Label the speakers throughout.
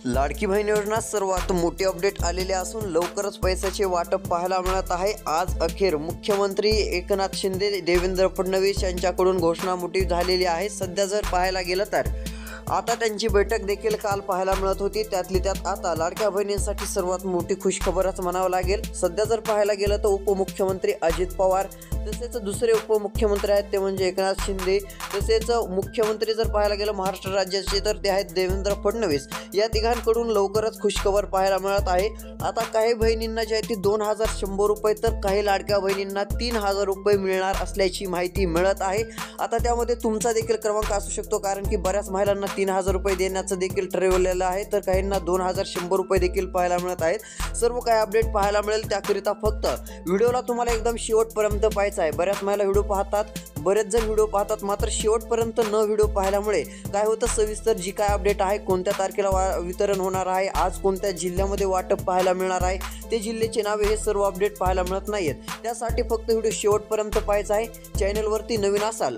Speaker 1: लाडकी बहीण योजना सर्वात मोठी अपडेट आलेली असून लवकरच पैशाचे वाटप पाहायला मिळत आहे। आज अखेर मुख्यमंत्री एकनाथ शिंदे देवेंद्र फडणवीस यांच्याकडून घोषणा मोठी झालेली आहे। सध्या जर पाहायला गेलं तर आता त्यांची बैठक देखील काल पाहायला मिळत होती। त्यातली त्यात आता लाडक्या बहिणींसाठी सर्वात मोठी खुशखबरच म्हणावं लागेल। सध्या जर पाहायला गेलं तर उपमुख्यमंत्री अजित पवार तसेच दुसरे उपमुख्यमंत्री आहेत ते म्हणजे एकनाथ शिंदे, तसेच मुख्यमंत्री जर पाहायला गेलं महाराष्ट्र राज्याचे तर ते आहेत देवेंद्र फडणवीस। या तिघांकडून लवकरच खुशखबर पाहायला मिळत आहे। आता काही बहिणींना जे आहे ती 2100 रुपये तर काही लाडक्या बहिणींना 3000 रुपये मिळणार असल्याची माहिती मिळत आहे। आता त्यामध्ये तुमचा देखील क्रमांक असू शकतो, कारण की बऱ्याच महिलांना 3000 रुपये देण्याचं देखील ठरवलेलं आहे, तर काहींना 2100 रुपये देखील पाहायला मिळत आहेत। सर्व काही अपडेट पाहायला मिळेल, त्याकरिता फक्त व्हिडिओला तुम्हाला एकदम शेवटपर्यंत पाहायचं आहे। बऱ्याच महिला व्हिडिओ पाहतात, बरेच जण व्हिडिओ पाहतात, मात्र शेवटपर्यंत न व्हिडिओ पाहिल्यामुळे काय होतं, सविस्तर जी काय अपडेट आहे, कोणत्या तारखेला वितरण होणार आहे, आज कोणत्या जिल्ह्यामध्ये वाटप पाहायला मिळणार आहे, ते जिल्ह्याचे नावे हे सर्व अपडेट पाहायला मिळत नाहीत। त्यासाठी फक्त व्हिडिओ शेवटपर्यंत पाहायचा आहे। चॅनलवरती नवीन असाल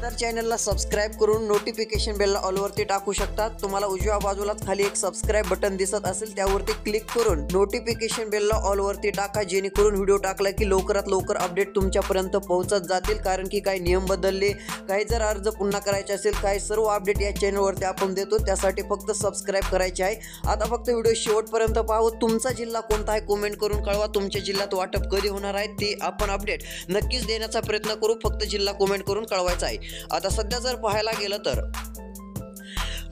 Speaker 1: तर चॅनलला सबस्क्राइब करून नोटिफिकेशन बेलला ऑलवरती टाकू शकता। तुम्हाला उजव्या बाजूलाच खाली एक सबस्क्राइब बटन दिसत असेल, त्यावरती क्लिक करून नोटिफिकेशन बेलला ऑलवरती टाका, जेणेकरून व्हिडिओ टाकला की लवकरात लवकर अपडेट तुमच्यापर्यंत पोहोचत जातील। कारण की काही नियम बदलले, काही जर अर्ज पुन्हा करायचे असेल, काही सर्व अपडेट या चॅनलवरती आपण देतो, त्यासाठी फक्त सबस्क्राइब करायचे आहे। आता फक्त व्हिडिओ शेवटपर्यंत पाहू। तुमचा जिल्हा कोणता आहे कमेंट करून कळवा। तुमच्या जिल्ह्यात वाटप कधी होणार आहे ते आपण अपडेट नक्कीच देण्याचा प्रयत्न करू, फक्त जिल्हा कमेंट करून कळवायचा आहे। आता सध्या जर पाहायला गेलं तर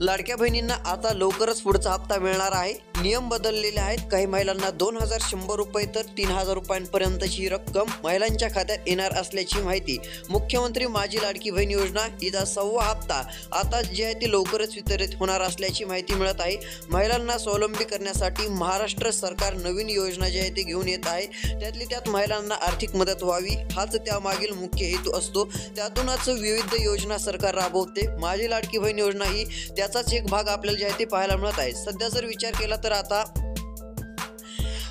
Speaker 1: लाडक्या बहिणींना आता लवकरच पुढचा हप्ता मिळणार आहे। नियम बदललेले आहेत। काही महिलांना 2100 रुपये तर 3000 रुपयांपर्यंतची रक्कम महिलांच्या खात्यात येणार असल्याची माहिती मुख्यमंत्री माझी लाडकी बहीण योजना हिचा 6वा हप्ता आता जे आहे ती लवकरच वितरित होणार असल्याची माहिती मिळत आहे। महिलांना स्वावलंबी करण्यासाठी महाराष्ट्र सरकार नवीन योजना जी आहे ती घेऊन येत आहे। त्यातली त्यात महिलांना आर्थिक मदत व्हावी हाच त्यामागील मुख्य हेतू असतो। त्यातूनच विविध योजना सरकार राबवते। माझी लाडकी बहीण योजना ही त्याचाच एक भाग आपल्याला जे आहे ते पाहायला मिळत आहे। सध्या जर विचार केला तर आता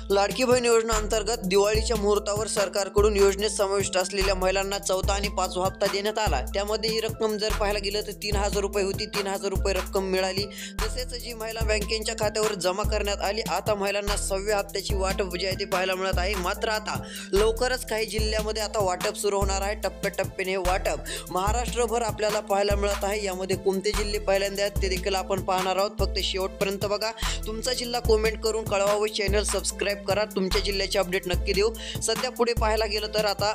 Speaker 1: लाडकी बहीण योजना अंतर्गत दिवाळीच्या मुहूर्तावर सरकारकडून योजनेत समाविष्ट असलेल्या महिलांना 4था आणि 5वा हप्ता देण्यात आला। त्यामध्ये ही रक्कम जर पाहायला गेलं तर 3000 रुपये होती। 3000 रुपये रक्कम मिळाली। तसेच जी महिला बँकेच्या खात्यावर जमा करण्यात आली, आता महिलांना 6व्या हप्त्याची वाटप जी आहे ते पाहायला मिळत आहे। मात्र आता लवकरच काही जिल्ह्यामध्ये आता वाटप सुरू होणार आहे। टप्प्याटप्प्याने वाटप महाराष्ट्रभर आपल्याला पाहायला मिळत आहे। यामध्ये कोणते जिल्हे पहिल्यांदा आहेत ते देखील आपण पाहणार आहोत। फक्त शेवटपर्यंत बघा। तुमचा जिल्हा कमेंट करून कळवा व चॅनल सबस्क्राइब करा। तुमच्या जिल्ह्याचे अपडेट नक्की देऊ। सध्या पुढे पाहायला गेलं तर आता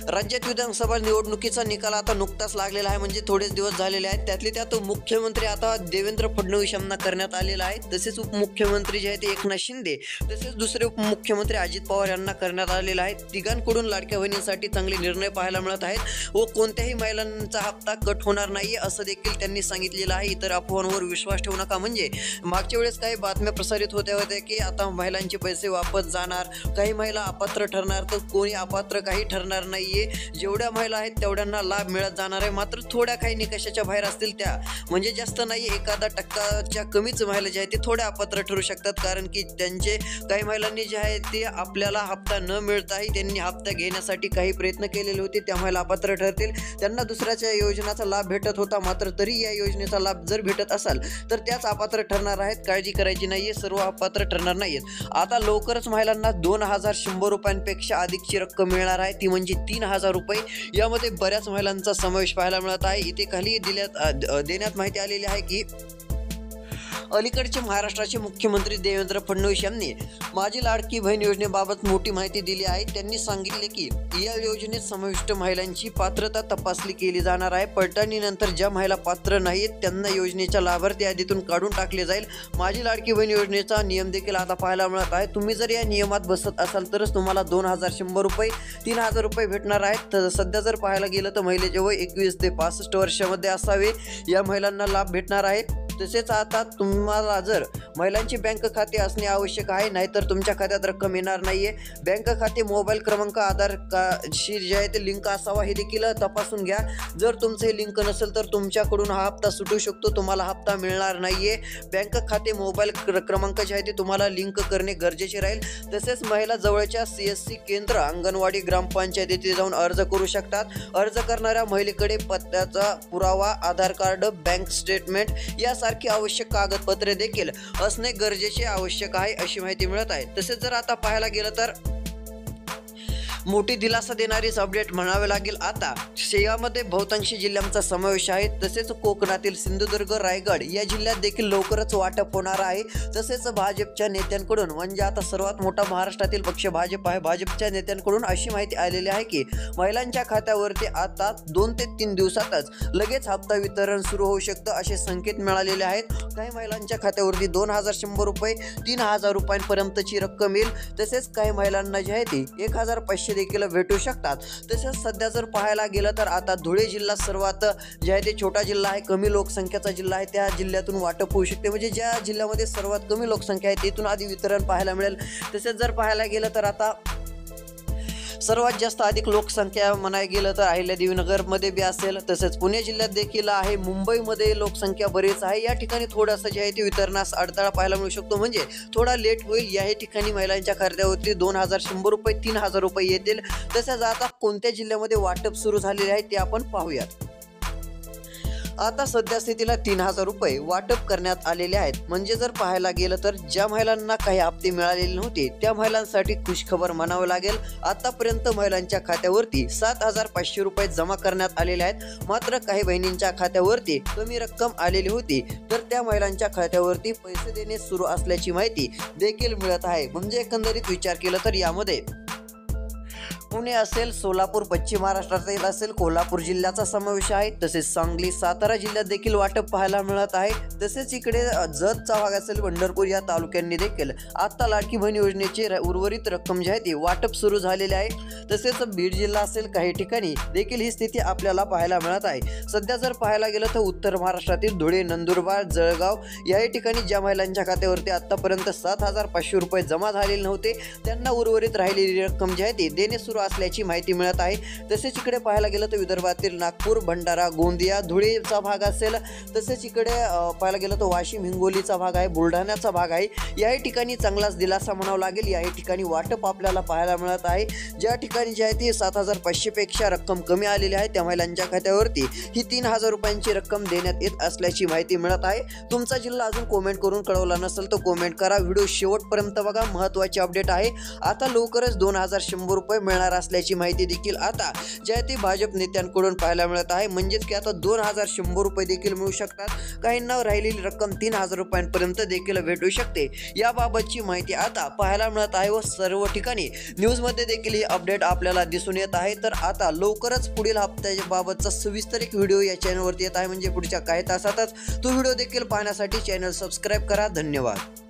Speaker 1: राज्यात विधानसभा निवडणुकीचा निकाल आता नुकताच लागलेला आहे, म्हणजे थोडेच दिवस झालेले आहेत। त्यातले त्यात मुख्यमंत्री आता देवेंद्र फडणवीस यांना करण्यात आलेला आहे। तसेच उपमुख्यमंत्री जे आहे ते एकनाथ शिंदे, तसेच दुसरे उपमुख्यमंत्री अजित पवार यांना करण्यात आलेला आहे। तिघांकडून लाडक्या बहिणींसाठी चांगले निर्णय पाहायला मिळत आहेत व कोणत्याही महिलांचा हप्ता कट होणार नाही असं देखील त्यांनी सांगितलेलं आहे। इतर अफवांवर विश्वास ठेवू नका। म्हणजे मागच्या वेळेस काही बातम्या प्रसारित होत्या की आता महिलांचे पैसे वापस जाणार, काही महिला अपात्र ठरणार, तर कोणी अपात्र काही ठरणार नाहीये। जेवढ्या महिला आहेत तेवढ्यांना लाभ मिळत जाणार आहे। मात्र थोड्या काही निकषाच्या बाहेर असतील त्या, म्हणजे जास्त नाही, 1% कमीच महिला जे आहेत ते थोड्या अपात्र ठरू शकतात। कारण की त्यांचे काही महिलांनी जे आहे ते आपल्याला हप्ता न मिळताही त्यांनी हप्ता घेण्यासाठी काही प्रयत्न केलेले होते, त्या महिला अपात्र ठरतील। त्यांना दुसऱ्याच्या योजनेचा लाभ भेटत होता, मात्र तरी या योजनेचा लाभ जर भेटत असाल तर त्याच अपात्र ठरणार आहेत। काळजी करायची नाहीये, सर्व अपात्र ठरणार नाहीत। आता लवकरच महिलांना 2100 रुपयांपेक्षा अधिकची रक्कम मिळणार आहे, ती म्हणजे 3000 रुपये। यामध्ये बऱ्याच महिलांचा समावेश पाहायला मिळत आहे। इथे खाली देण्यात माहिती आलेली आहे की अलीकडचे महाराष्ट्राचे मुख्यमंत्री देवेंद्र फडणवीस यांनी माझी लाडकी बहीण योजनेबाबत मोठी माहिती दिली आहे। त्यांनी सांगितले की या योजनेत समाविष्ट महिलांची पात्रता तपासणी केली जाणार आहे। पडताळणीनंतर ज्या महिला पात्र नाहीत त्यांना योजनेच्या लाभार्थी यादीतून काढून टाकले जाईल। माझी लाडकी बहीण योजनेचा नियम देखील आता पाहायला मिळत आहे। तुम्ही जर या नियमात बसत असाल तरच तुम्हाला 2100 रुपये 3000 रुपये भेटणार आहेत। तर सध्या जर पाहायला गेलं तर महिलेचे वय 21 ते 65 वर्षामध्ये असावे, या महिलांना लाभ भेटणार आहे। तसेच आता तुम्हाला जर महिलांची बँक खाते असणे आवश्यक आहे, नाहीतर तुमच्या खात्यात रक्कम येणार नाहीये। बँक खाते, मोबाईल क्रमांक, आधार कार्डशी जे आहे ते लिंक असावा हे देखील तपासून घ्या। जर तुमचं हे लिंक नसेल तर तुमच्याकडून हा हप्ता सुटू शकतो, तुम्हाला हप्ता मिळणार नाहीये। बँक खाते, मोबाईल क्रमांक जे आहे ते तुम्हाला लिंक करणे गरजेचे राहील। तसेच महिला जवळच्या CSC केंद्र, अंगणवाडी, ग्रामपंचायत येथे जाऊन अर्ज करू शकतात। अर्ज करणाऱ्या महिलेकडे पत्त्याचा पुरावा, आधार कार्ड, बँक स्टेटमेंट या यासारखी आवश्यक कागदपत्रे देखील असणे गरजेचे आवश्यक आहे अशी माहिती मिळत आहे। तसेच जर आता पाहायला गेलं तर मोठी दिलासा देणारीच अपडेट म्हणावे लागेल। आता यामध्ये बहुतांशी जिल्ह्यांचा समावेश आहे। तसेच कोकणातील सिंधुदुर्ग, रायगड या जिल्ह्यात देखील लवकरच वाटप होणार आहे। तसेच भाजपच्या नेत्यांकडून म्हणजे आता सर्वात मोठा महाराष्ट्रातील पक्ष भाजप आहे, भाजपच्या नेत्यांकडून अशी माहिती आलेली आहे की महिलांच्या खात्यावरती आता 2 ते 3 दिवसातच लगेच हप्ता वितरण सुरू होऊ शकतं असे संकेत मिळालेले आहेत। काही महिलांच्या खात्यावरती 2100 रुपये 3000 रुपयांपर्यंतची रक्कम येईल। तसेच काही महिलांना जी आहे ती 1500 देखील भेटू शकतात। तसेच सध्या जर पाहायला गेलं तर आता धुळे जिल्हा सर्वात जे आहे ते छोटा जिल्हा आहे, कमी लोकसंख्येचा जिल्हा आहे, त्या जिल्ह्यातून वाटप होऊ शकते। म्हणजे ज्या जिल्ह्यामध्ये सर्वात कमी लोकसंख्या आहे तिथून आधी वितरण पाहायला मिळेल। तसेच जर पाहायला गेलं तर आता सर्वात जास्त अधिक लोकसंख्या म्हणायला गेलं तर अहिल्यादेवीनगरमध्ये बी असेल, तसेच पुणे जिल्ह्यात देखील आहे, मुंबईमध्ये लोकसंख्या बरीच आहे। या ठिकाणी थोडंसं जे आहे ते वितरणास अडथळा पाहायला मिळू शकतो, म्हणजे थोडा लेट होईल। या ठिकाणी महिलांच्या खात्यावरती 2100 रुपये 3000 रुपये येतील। तसेच आता कोणत्या जिल्ह्यामध्ये वाटप सुरू झालेले आहे ते आपण पाहूयात। आता सध्या स्थितीला 3000 रुपये वाटप करण्यात आलेले आहेत। म्हणजे जर पाहायला गेलं तर ज्या महिलांना काही हप्ते मिळालेले नव्हते त्या महिलांसाठी खुशखबर म्हणावं लागेल। आतापर्यंत महिलांच्या खात्यावरती 7500 रुपये जमा करण्यात आलेले आहेत। मात्र काही बहिणींच्या खात्यावरती कमी रक्कम आलेली होती, तर त्या महिलांच्या खात्यावरती पैसे देणे सुरू असल्याची माहिती देखील मिळत आहे। म्हणजे एकंदरीत विचार केला तर यामध्ये पुणे असेल, सोलापूर पश्चिम महाराष्ट्रातील असेल, कोल्हापूर जिल्ह्याचा समावेश आहे। तसेच सांगली, सातारा जिल्ह्यात देखील वाटप पाहायला मिळत आहे। तसेच इकडे जतचा भाग असेल, पंढरपूर या तालुक्यांनी देखील आता लाडकी बहीण योजनेची उर्वरित रक्कम जी आहे ती वाटप सुरू झालेले आहे। तसेच बीड जिल्हा असेल, काही ठिकाणी देखील ही स्थिती आपल्याला पाहायला मिळत आहे। सध्या जर पाहायला गेलं तर उत्तर महाराष्ट्रातील धुळे, नंदुरबार, जळगाव याही ठिकाणी ज्या महिलांच्या खात्यावरती आतापर्यंत 7500 रुपये जमा झालेले नव्हते त्यांना उर्वरित राहिलेली रक्कम जी आहे ती देणे सुरू असल्याची माहिती मिळत आहे। तसेच इकडे पाहायला गेलं तर विदर्भातील नागपूर, भंडारा, गोंदिया, धुळेचा भाग असेल, तसेच इकडे पाहायला गेलं तर वाशिम, हिंगोलीचा भाग आहे, बुलढाण्याचा भाग आहे। याही ठिकाणी चांगलाच दिलासा म्हणावा लागेल। याही ठिकाणी वाटप आपल्याला पाहायला मिळत आहे। ज्या ठिकाणी जी आहे ती 7500 पेक्षा रक्कम कमी आलेली आहे त्या महिलांच्या खात्यावरती ही 3000 रुपयांची रक्कम देण्यात येत असल्याची माहिती मिळत आहे। तुमचा जिल्हा अजून कमेंट करून कळवला नसेल तर कमेंट करा। व्हिडिओ शेवटपर्यंत बघा, महत्त्वाची अपडेट आहे। आता लवकरच 2100 रुपये मिळणार असल्याची माहिती देखील आता ज्या ती भाजप नेत्यांकडून पाहायला मिळत आहे। म्हणजेच की आता 2100 रुपये देखील मिळू शकतात। काहींना राहिलेली रक्कम 3000 रुपयांपर्यंत देखील भेटू शकते। याबाबतची माहिती आता पाहायला मिळत आहे व सर्व ठिकाणी न्यूजमध्ये देखील ही अपडेट आपल्याला दिसून येत आहे। तर आता लवकरच पुढील हप्त्याबाबतचा सविस्तर एक व्हिडिओ या चॅनलवरती येत आहे, म्हणजे पुढच्या काही तासातच तो व्हिडिओ देखील पाहण्यासाठी चॅनल सबस्क्राईब करा। धन्यवाद।